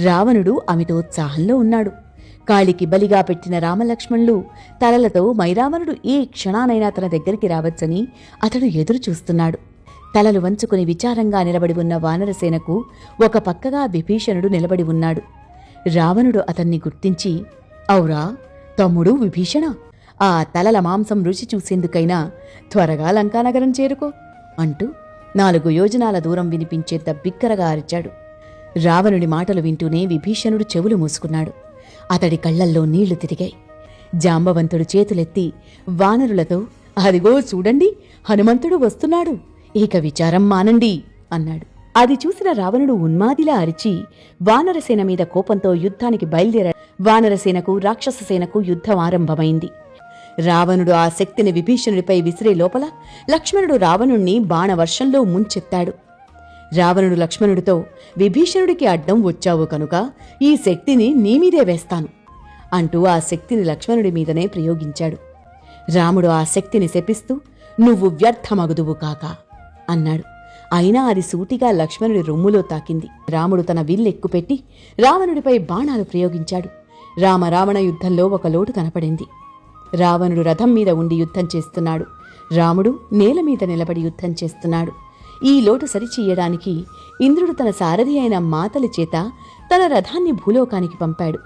రావణుడు అమితోత్సాహంలో ఉన్నాడు. కాళికి బలిగా పెట్టిన రామలక్ష్మణులు తలలతో మైరావణుడు ఏ క్షణానైనా తన దగ్గరికి రావచ్చని అతడు ఎదురు చూస్తున్నాడు. తలలు వంచుకుని విచారంగా నిలబడి ఉన్న వానరసేనకు ఒక పక్కగా విభీషణుడు నిలబడి ఉన్నాడు. రావణుడు అతన్ని గుర్తించి, ఔరా తమ్ముడు విభీషణ, ఆ తలల మాంసం రుచి చూసేందుకైనా త్వరగా లంకానగరం చేరుకో అంటూ 4 యోజనాల దూరం వినిపించేంత బిగ్గరగా అరిచాడు. రావణుడి మాటలు వింటూనే విభీషణుడు చెవులు మూసుకున్నాడు. అతడి కళ్లల్లో నీళ్లు తిరిగాయి. జాంబవంతుడు చేతులెత్తి వానరులతో, అదిగో చూడండి, హనుమంతుడు వస్తున్నాడు, ఇక విచారం మానండి అన్నాడు. అది చూసిన రావణుడు ఉన్మాదిలా అరిచి వానరసేన మీద కోపంతో యుద్ధానికి బయలుదేరాడు. వానరసేనకు రాక్షససేనకు యుద్ధం ఆరంభమైంది. రావణుడు ఆ శక్తిని విభీషణుడిపై విసిరే లోపల లక్ష్మణుడు రావణుణ్ణి బాణవర్షంలో ముంచెత్తాడు. రావణుడు లక్ష్మణుడితో, విభీషణుడికి అడ్డం వచ్చావు కనుక ఈ శక్తిని నీమీదే వేస్తాను అంటూ ఆ శక్తిని లక్ష్మణుడి మీదనే ప్రయోగించాడు. రాముడు ఆ శక్తిని శపిస్తూ, నువ్వు వ్యర్థమగుదువు కాక అన్నాడు. అయినా అది సూటిగా లక్ష్మణుడి రొమ్ములో తాకింది. రాముడు తన విల్లెక్కుపెట్టి రావణుడిపై బాణాలు ప్రయోగించాడు. రామరావణ యుద్ధంలో ఒక లోటు కనపడింది. రావణుడు రథం మీద ఉండి యుద్ధం చేస్తున్నాడు. రాముడు నేల మీద నిలబడి యుద్ధం చేస్తున్నాడు. ఈ లోటు సరిచెయ్యడానికి ఇంద్రుడు తన సారథి అయిన మాతలి చేత తన రథాన్ని భూలోకానికి పంపాడు.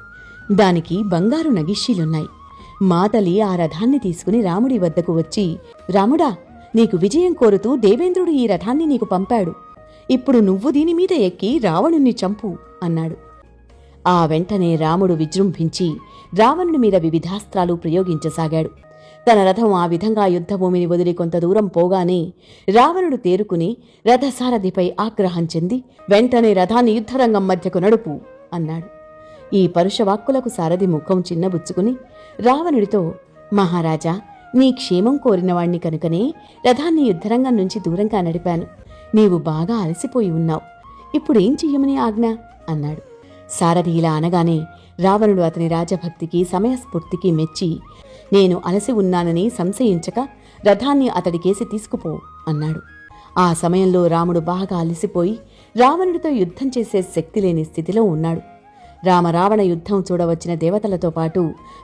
దానికి బంగారు నగిషీలున్నాయి. మాతలి ఆ రథాన్ని తీసుకుని రాముడి వద్దకు వచ్చి, రాముడా, నీకు విజయం కోరుతూ దేవేంద్రుడు ఈ రథాన్ని నీకు పంపాడు. ఇప్పుడు నువ్వు దీనిమీద ఎక్కి రావణుణ్ణి చంపు అన్నాడు. ఆ వెంటనే రాముడు విజృంభించి రావణుడి మీద వివిధాస్త్రాలు ప్రయోగించసాగాడు. తన రథం ఆ విధంగా యుద్ధభూమిని వదిలి కొంత దూరం పోగానే రావణుడు తేరుకుని రథసారథిపై ఆగ్రహం చెంది, వెంటనే రథాన్ని యుద్ధరంగం మధ్యకు నడుపు అన్నాడు. ఈ పరుషవాక్కులకు సారథి ముఖం చిన్నబుచ్చుకుని రావణుడితో, మహారాజా, నీ క్షేమం కోరినవాణ్ణి కనుకనే రథాన్ని యుద్ధరంగం నుంచి దూరంగా నడిపాను. నీవు బాగా అలసిపోయి ఉన్నావు. ఇప్పుడేం చెయ్యమని ఆజ్ఞ అన్నాడు. సారథి ఇలా అనగానే రావణుడు అతని రాజభక్తికి సమయస్ఫూర్తికి మెచ్చి, నేను అలసి ఉన్నానని సంశయించక రథాన్ని అతడికేసి తీసుకుపో అన్నాడు. ఆ సమయంలో రాముడు బాగా అలసిపోయి రావణుడితో యుద్ధం చేసే శక్తి లేని స్థితిలో ఉన్నాడు. రామరావణ యుద్ధం చూడవచ్చిన దేవతలతో పాటు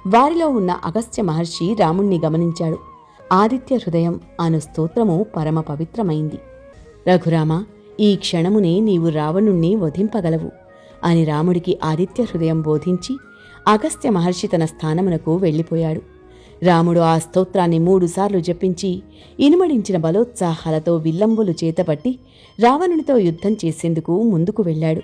వారిలో ఉన్న అగస్త్య మహర్షి రాముణ్ణి గమనించాడు. ఆదిత్య హృదయం అను స్తోత్రము పరమ పవిత్రమైంది. రఘురామ, ఈ క్షణమునే నీవు రావణుణ్ణి వధింపగలవు అని రాముడికి ఆదిత్య హృదయం బోధించి అగస్త్య మహర్షి తన స్థానమునకు వెళ్ళిపోయాడు. రాముడు ఆ స్తోత్రాన్ని 3 సార్లు జపించి ఇనుమడించిన బలోత్సాహాలతో విల్లంబులు చేతపట్టి రావణునితో యుద్ధం చేసేందుకు ముందుకు వెళ్ళాడు.